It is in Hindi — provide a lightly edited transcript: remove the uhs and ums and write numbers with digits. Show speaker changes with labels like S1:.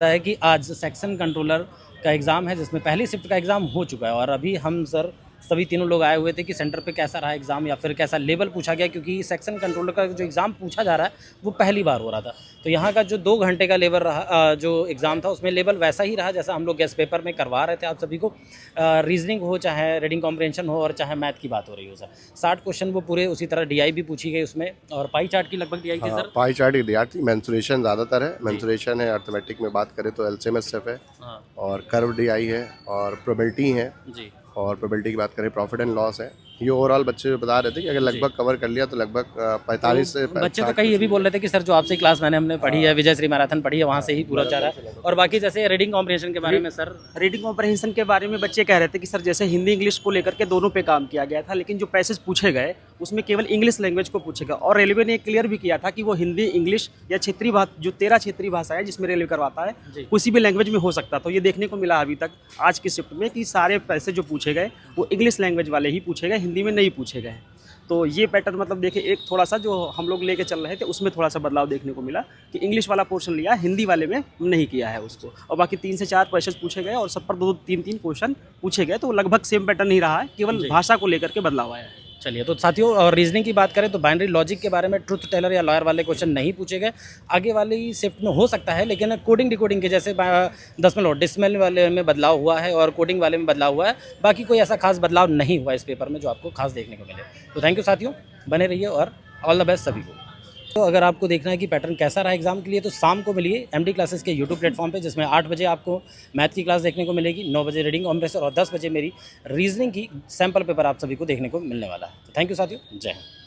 S1: है कि आज सेक्शन कंट्रोलर का एग्ज़ाम है, जिसमें पहली शिफ्ट का एग्ज़ाम हो चुका है और अभी हम सर सभी तीनों लोग आए हुए थे कि सेंटर पे कैसा रहा एग्ज़ाम या फिर कैसा लेवल पूछा गया, क्योंकि सेक्शन कंट्रोलर का जो एग्ज़ाम पूछा जा रहा है वो पहली बार हो रहा था। तो यहाँ का जो 2 घंटे का लेवल रहा, जो एग्ज़ाम था उसमें लेवल वैसा ही रहा जैसा हम लोग गेस्ट पेपर में करवा रहे थे आप सभी को। रीजनिंग हो, चाहे रीडिंग कॉम्प्रिहेंशन हो और चाहे मैथ की बात हो रही हो सर, 60 क्वेश्चन वो पूरे उसी तरह डीआई भी पूछी गई उसमें, और पाई चार्ट की लगभग डीआई थी
S2: हाँ,
S1: सर।
S2: पाई चार्ट ही दिया थी। मेंसुरेशन ज़्यादातर है, मेंसुरेशन है। अर्थमेटिक में बात करें तो एलसीएम एसएफ है
S1: हाँ
S2: और कर्व डीआई है और प्रोबेबिलिटी है।
S1: जी
S2: और प्रोबेबिलिटी की बात करें, प्रॉफिट एंड लॉस है। ये ओवरऑल बच्चे बता रहे थे कि अगर लगभग कवर कर लिया तो लगभग 45 से
S1: बच्चे तो
S2: 60
S1: कई ये भी बोल रहे थे कि सर जो आपसे क्लास हमने पढ़ी है, विजय श्री मैराथन पढ़ी है, वहाँ से ही पूरा जा रहा है। और बाकी जैसे रीडिंग कॉम्प्रिहेंशन के बारे में सर,
S3: रीडिंग कॉम्प्रहेंशन के बारे में बच्चे कह रहे थे कि सर जैसे हिंदी इंग्लिश को लेकर के दोनों पे काम किया गया था, लेकिन जो पैसेज पूछे गए उसमें केवल इंग्लिश लैंग्वेज को पूछेगा। और रेलवे ने क्लियर भी किया था कि वो हिंदी इंग्लिश या क्षेत्रीय भाषा, जो 13 क्षेत्रीय भाषा है जिसमें रेलवे करवाता है, किसी भी लैंग्वेज में हो सकता। तो ये देखने को मिला अभी तक आज की शिफ्ट में कि सारे पैसे जो पूछे गए वो इंग्लिश लैंग्वेज वाले ही पूछे गए, हिंदी में नहीं पूछे गए। तो ये पैटर्न मतलब देखिए, एक थोड़ा सा जो हम लोग लेके चल रहे थे उसमें थोड़ा सा बदलाव देखने को मिला कि इंग्लिश वाला पोर्शन लिया, हिंदी वाले में नहीं किया है उसको। और बाकी 3 से 4 क्वेश्चन पूछे गए और सब पर 2-3 क्वेश्चन पूछे गए, तो लगभग सेम पैटर्न ही रहा है, केवल भाषा को लेकर के बदलाव आया है।
S1: चलिए तो साथियों, और रीजनिंग की बात करें तो बाइनरी लॉजिक के बारे में ट्रुथ टेलर या लॉयर वाले क्वेश्चन नहीं पूछे गए। आगे वाली शिफ्ट में हो सकता है, लेकिन कोडिंग डिकोडिंग के जैसे दशमलव डिसमल वाले में बदलाव हुआ है और कोडिंग वाले में बदलाव हुआ है। बाकी कोई ऐसा खास बदलाव नहीं हुआ इस पेपर में जो आपको खास देखने को मिले। तो थैंक यू साथियों, बने रहिए और ऑल द बेस्ट सभी को। तो अगर आपको देखना है कि पैटर्न कैसा रहा एग्जाम के लिए, तो शाम को मिलिए एमडी क्लासेस के यूट्यूब प्लेटफॉर्म पे, जिसमें 8 बजे आपको मैथ की क्लास देखने को मिलेगी, 9 बजे रीडिंग कॉम्प्रिहेंशन और 10 बजे मेरी रीजनिंग की सैम्पल पेपर आप सभी को देखने को मिलने वाला है। तो थैंक यू साथियों, जय हिंद।